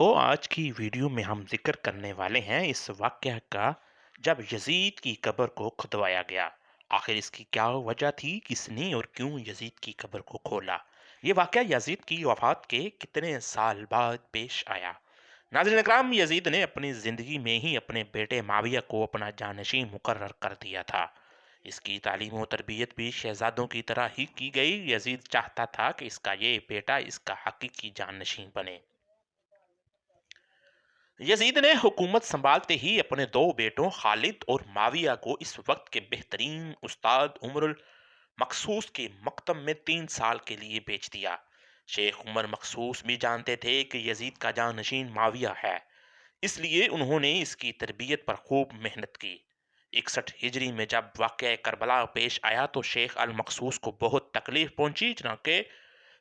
تو آج کی ویڈیو میں ہم ذکر کرنے والے ہیں اس واقعہ کا جب یزید کی قبر کو کھدوایا گیا۔ آخر اس کی کیا وجہ تھی، کس نے اور کیوں یزید کی قبر کو کھولا؟ یہ واقعہ یزید کی وفات کے کتنے سال بعد پیش آیا؟ ناظرین اکرام، یزید نے اپنی زندگی میں ہی اپنے بیٹے معاویہ کو اپنا جانشین مقرر کر دیا تھا۔ اس کی تعلیم و تربیت بھی شہزادوں کی طرح ہی کی گئی۔ یزید چاہتا تھا کہ اس کا یہ بیٹا اس کا حقیقی جانشین بنے۔ یزید نے حکومت سنبھالتے ہی اپنے دو بیٹوں خالد اور معاویہ کو اس وقت کے بہترین استاد عمر المقصوص کے مکتب میں 3 سال کے لیے بیچ دیا۔ شیخ عمر مخصوص بھی جانتے تھے کہ یزید کا جانشین معاویہ ہے، اس لیے انہوں نے اس کی تربیت پر خوب محنت کی۔ 61 ہجری میں جب واقعہ کربلا پیش آیا تو شیخ المخصوص کو بہت تکلیف پہنچی،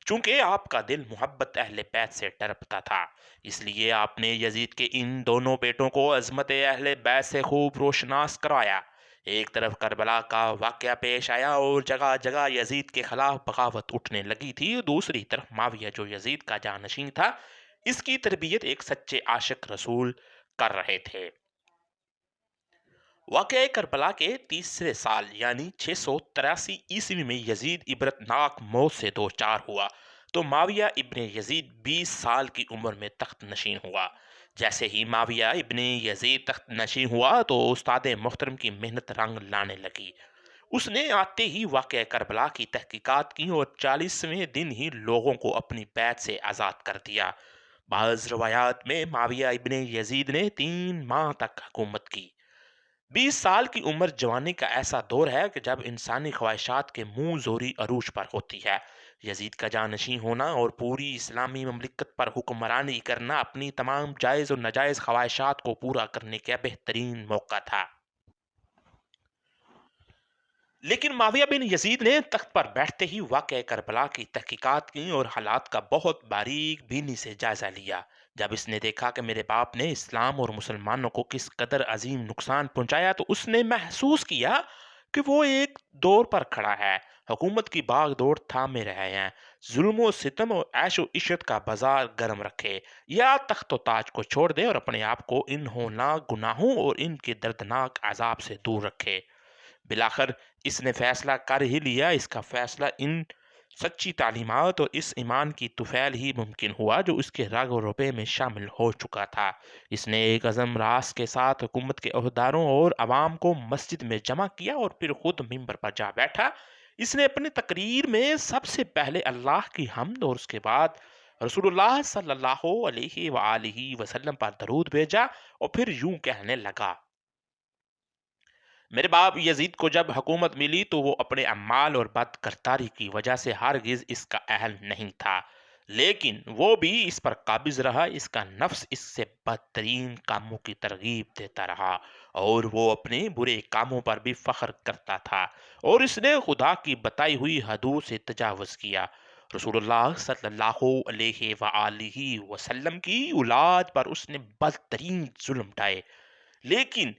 چونکہ آپ کا دل محبت اہل بیت سے ٹرپتا تھا۔ اس لیے آپ نے یزید کے ان دونوں بیٹوں کو عظمت اہل بیت سے خوب روشناس کروایا۔ ایک طرف کربلا کا واقعہ پیش آیا اور جگہ جگہ یزید کے خلاف بغاوت اٹھنے لگی تھی، دوسری طرف معاویہ جو یزید کا جانشین تھا، اس کی تربیت ایک سچے عاشق رسول کر رہے تھے۔ واقعہ کربلا کے تیسرے سال یعنی 683 عیسوی میں یزید عبرتناک موت سے دوچار ہوا تو معاویہ ابن یزید 20 سال کی عمر میں تخت نشین ہوا۔ جیسے ہی معاویہ ابن یزید تخت نشین ہوا تو استاد محترم کی محنت رنگ لانے لگی۔ اس نے آتے ہی واقعہ کربلا کی تحقیقات کی اور 40ویں دن ہی لوگوں کو اپنی بیعت سے آزاد کر دیا۔ بعض روایات میں معاویہ ابن یزید نے 3 ماہ تک حکومت کی۔ 20 سال کی عمر جوانی کا ایسا دور ہے کہ جب انسانی خواہشات کے منہ زوری عروج پر ہوتی ہے۔ یزید کا جانشین ہونا اور پوری اسلامی مملکت پر حکمرانی کرنا اپنی تمام جائز اور ناجائز خواہشات کو پورا کرنے کا بہترین موقع تھا۔ لیکن معاویہ بن یزید نے تخت پر بیٹھتے ہی واقعہ کربلا کی تحقیقات کی اور حالات کا بہت باریک بینی سے جائزہ لیا۔ جب اس نے دیکھا کہ میرے باپ نے اسلام اور مسلمانوں کو کس قدر عظیم نقصان پہنچایا تو اس نے محسوس کیا کہ وہ ایک دور پر کھڑا ہے۔ حکومت کی باغ دوڑ تھامے رہے ہیں، ظلم و ستم اور عیش و عشرت کا بازار گرم رکھے، یا تخت و تاج کو چھوڑ دے اور اپنے آپ کو ان ہولناک گناہوں اور ان کے دردناک عذاب سے دور رکھے۔ بلاخر اس نے فیصلہ کر ہی لیا۔ اس کا فیصلہ ان سچی تعلیمات اور اس ایمان کی طفیل ہی ممکن ہوا جو اس کے رگ و روپے میں شامل ہو چکا تھا۔ اس نے ایک عزم راست کے ساتھ حکومت کے عہدیداروں اور عوام کو مسجد میں جمع کیا اور پھر خود ممبر پر جا بیٹھا۔ اس نے اپنی تقریر میں سب سے پہلے اللہ کی حمد اور اس کے بعد رسول اللہ صلی اللہ علیہ وآلہ وسلم پر درود بھیجا اور پھر یوں کہنے لگا: میرے باپ یزید کو جب حکومت ملی تو وہ اپنے اعمال اور بد کرداری کی وجہ سے ہرگز اس کا اہل نہیں تھا، لیکن وہ بھی اس پر قابض رہا۔ اس کا نفس اس سے بدترین کاموں کی ترغیب دیتا رہا اور وہ اپنے برے کاموں پر بھی فخر کرتا تھا، اور اس نے خدا کی بتائی ہوئی حدود سے تجاوز کیا۔ رسول اللہ صلی اللہ علیہ وآلہ وسلم کی اولاد پر اس نے بدترین ظلم ڈھائے، لیکن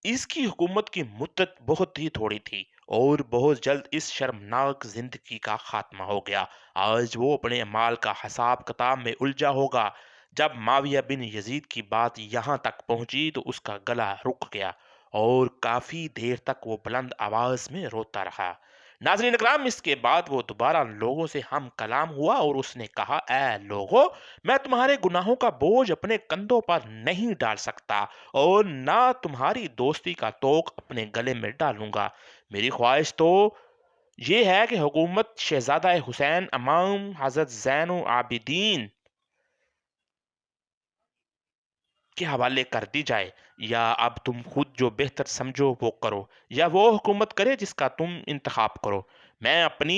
اس کی حکومت کی مدت بہت ہی تھوڑی تھی اور بہت جلد اس شرمناک زندگی کا خاتمہ ہو گیا۔ آج وہ اپنے اعمال کا حساب کتاب میں الجھا ہوگا۔ جب معاویہ بن یزید کی بات یہاں تک پہنچی تو اس کا گلا رک گیا اور کافی دیر تک وہ بلند آواز میں روتا رہا۔ ناظرین اکرام، اس کے بعد وہ دوبارہ لوگوں سے ہم کلام ہوا اور اس نے کہا: اے لوگو، میں تمہارے گناہوں کا بوجھ اپنے کندھوں پر نہیں ڈال سکتا اور نہ تمہاری دوستی کا توق اپنے گلے میں ڈالوں گا۔ میری خواہش تو یہ ہے کہ حکومت شہزادہ حسین امام حضرت زین العابدین کے حوالے کر دی جائے، یا اب تم خود جو بہتر سمجھو وہ کرو، یا وہ حکومت کرے جس کا تم انتخاب کرو۔ میں اپنی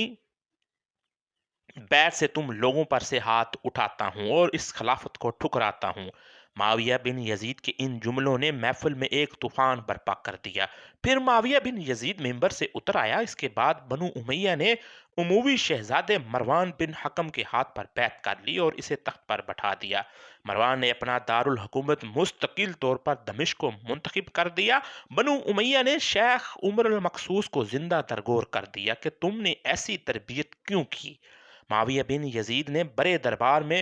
بیعت سے تم لوگوں پر سے ہاتھ اٹھاتا ہوں اور اس خلافت کو ٹھکراتا ہوں۔ معاویہ بن یزید کے ان جملوں نے محفل میں ایک طوفان برپا کر دیا۔ پھر معاویہ بن یزید ممبر سے اتر آیا۔ اس کے بعد بنو امیہ نے اموی شہزادے مروان بن حکم کے ہاتھ پر بیعت کر لی اور اسے تخت پر بٹھا دیا۔ مروان نے اپنا دارالحکومت مستقل طور پر دمشق کو منتخب کر دیا۔ بنو امیہ نے شیخ عمر المقصوص کو زندہ درگور کر دیا کہ تم نے ایسی تربیت کیوں کی؟ معاویہ بن یزید نے بڑے دربار میں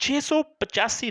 685